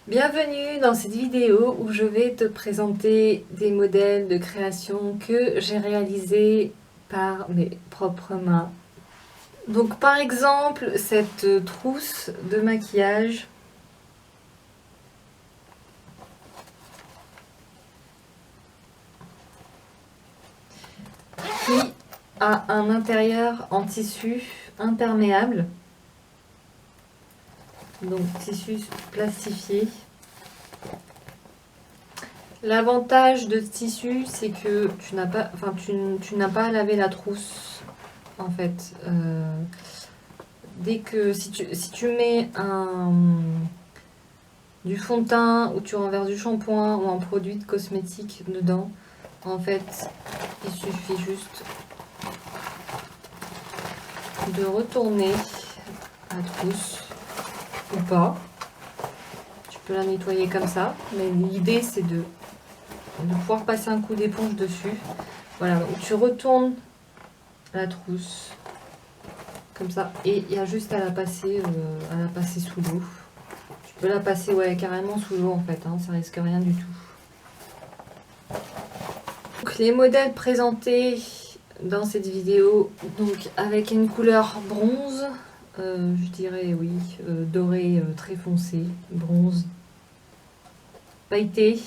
Bienvenue dans cette vidéo où je vais te présenter des modèles de création que j'ai réalisés par mes propres mains. Donc par exemple cette trousse de maquillage qui a un intérieur en tissu imperméable. Donc tissu plastifié. L'avantage de ce tissu, c'est que tu n'as pas à laver la trousse en fait. Dès que si tu mets du fond de teint ou tu renverses du shampoing ou un produit de cosmétique dedans, en fait, il suffit juste de retourner la trousse ou pas. Tu peux la nettoyer comme ça, mais l'idée c'est de pouvoir passer un coup d'éponge dessus. Voilà, donc tu retournes la trousse comme ça et il y a juste à la passer sous l'eau. Tu peux la passer carrément sous l'eau en fait, hein, ça risque rien du tout. Donc, les modèles présentés dans cette vidéo, donc avec une couleur bronze, je dirais oui, doré très foncé, bronze, pailleté,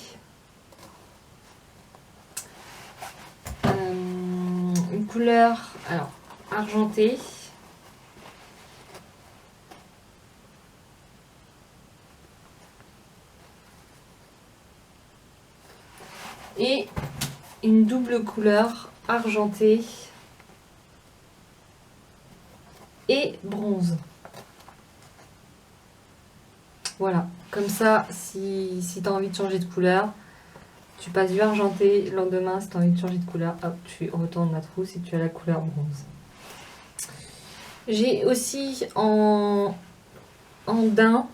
une couleur alors argentée, et une double couleur argentée et bronze. Voilà, comme ça, si tu as envie de changer de couleur, tu passes du argenté, le lendemain, si tu as envie de changer de couleur, hop, tu retournes la trousse et tu as la couleur bronze. J'ai aussi en daim,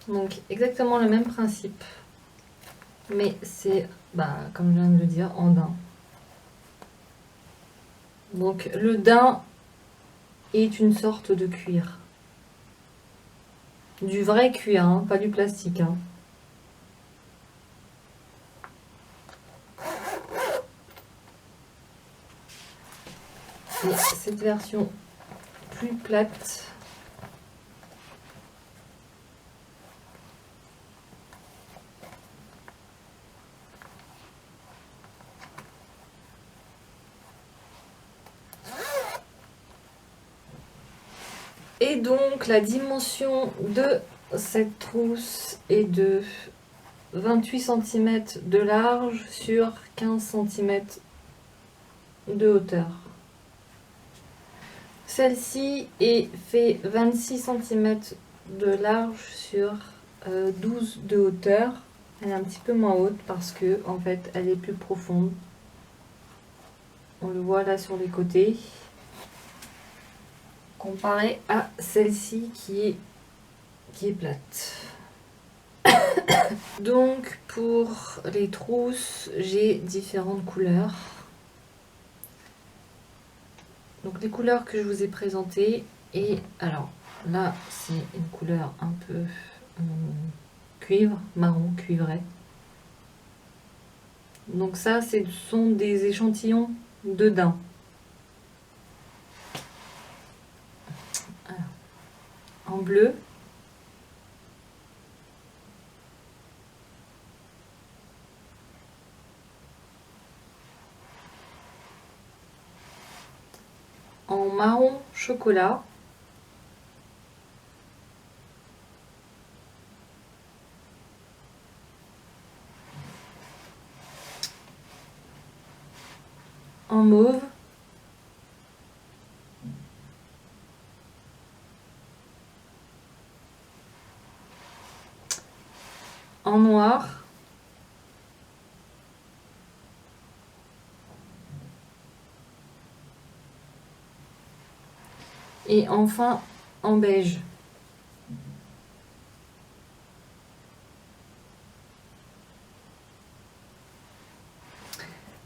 donc exactement le même principe, mais c'est, comme je viens de le dire, en daim. Donc le daim est une sorte de cuir. Du vrai cuir, hein, pas du plastique. Hein. Et cette version plus plate. Et donc la dimension de cette trousse est de 28 cm de large sur 15 cm de hauteur. Celle-ci est fait 26 cm de large sur 12 de hauteur. Elle est un petit peu moins haute parce que en fait elle est plus profonde. On le voit là sur les côtés. Comparé à celle-ci qui est plate. Donc pour les trousses, j'ai différentes couleurs. Donc les couleurs que je vous ai présentées, et alors là c'est une couleur un peu cuivre, marron cuivré. Donc ça ce sont des échantillons de daim. Alors, en bleu. En marron chocolat. En mauve. En noir. Et enfin en beige.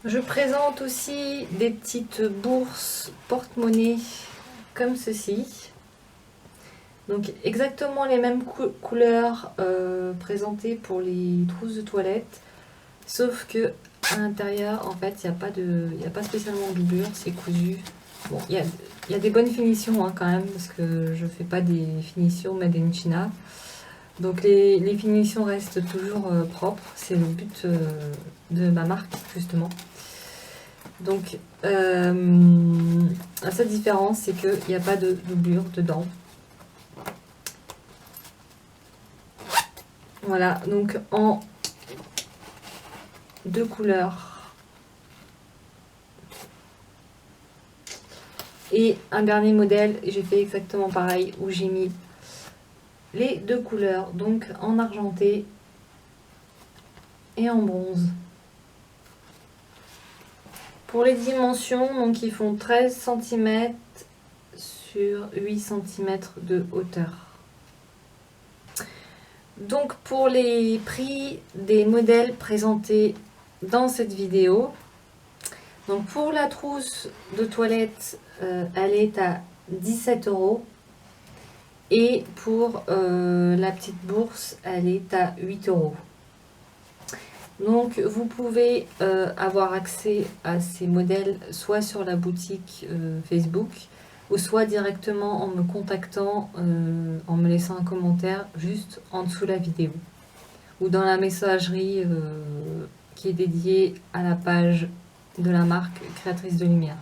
Je présente aussi des petites bourses porte-monnaie comme ceci. Donc exactement les mêmes couleurs présentées pour les trousses de toilette, sauf que à l'intérieur, en fait, il n'y a pas spécialement de doublure, c'est cousu. Bon, il y a des bonnes finitions hein, quand même, parce que je fais pas des finitions made in China. Donc les finitions restent toujours propres, c'est le but de ma marque justement. Donc la seule différence, c'est qu'il n'y a pas de doublure dedans. Voilà, donc en deux couleurs. Et un dernier modèle, j'ai fait exactement pareil, où j'ai mis les deux couleurs, donc en argenté et en bronze. Pour les dimensions, donc ils font 13 cm sur 8 cm de hauteur. Donc pour les prix des modèles présentés dans cette vidéo, donc pour la trousse de toilette, elle est à 17 €. Et pour la petite bourse, elle est à 8 €. Donc vous pouvez avoir accès à ces modèles soit sur la boutique Facebook ou soit directement en me contactant, en me laissant un commentaire juste en dessous de la vidéo ou dans la messagerie qui est dédiée à la page de la marque Créatrice de Lumière.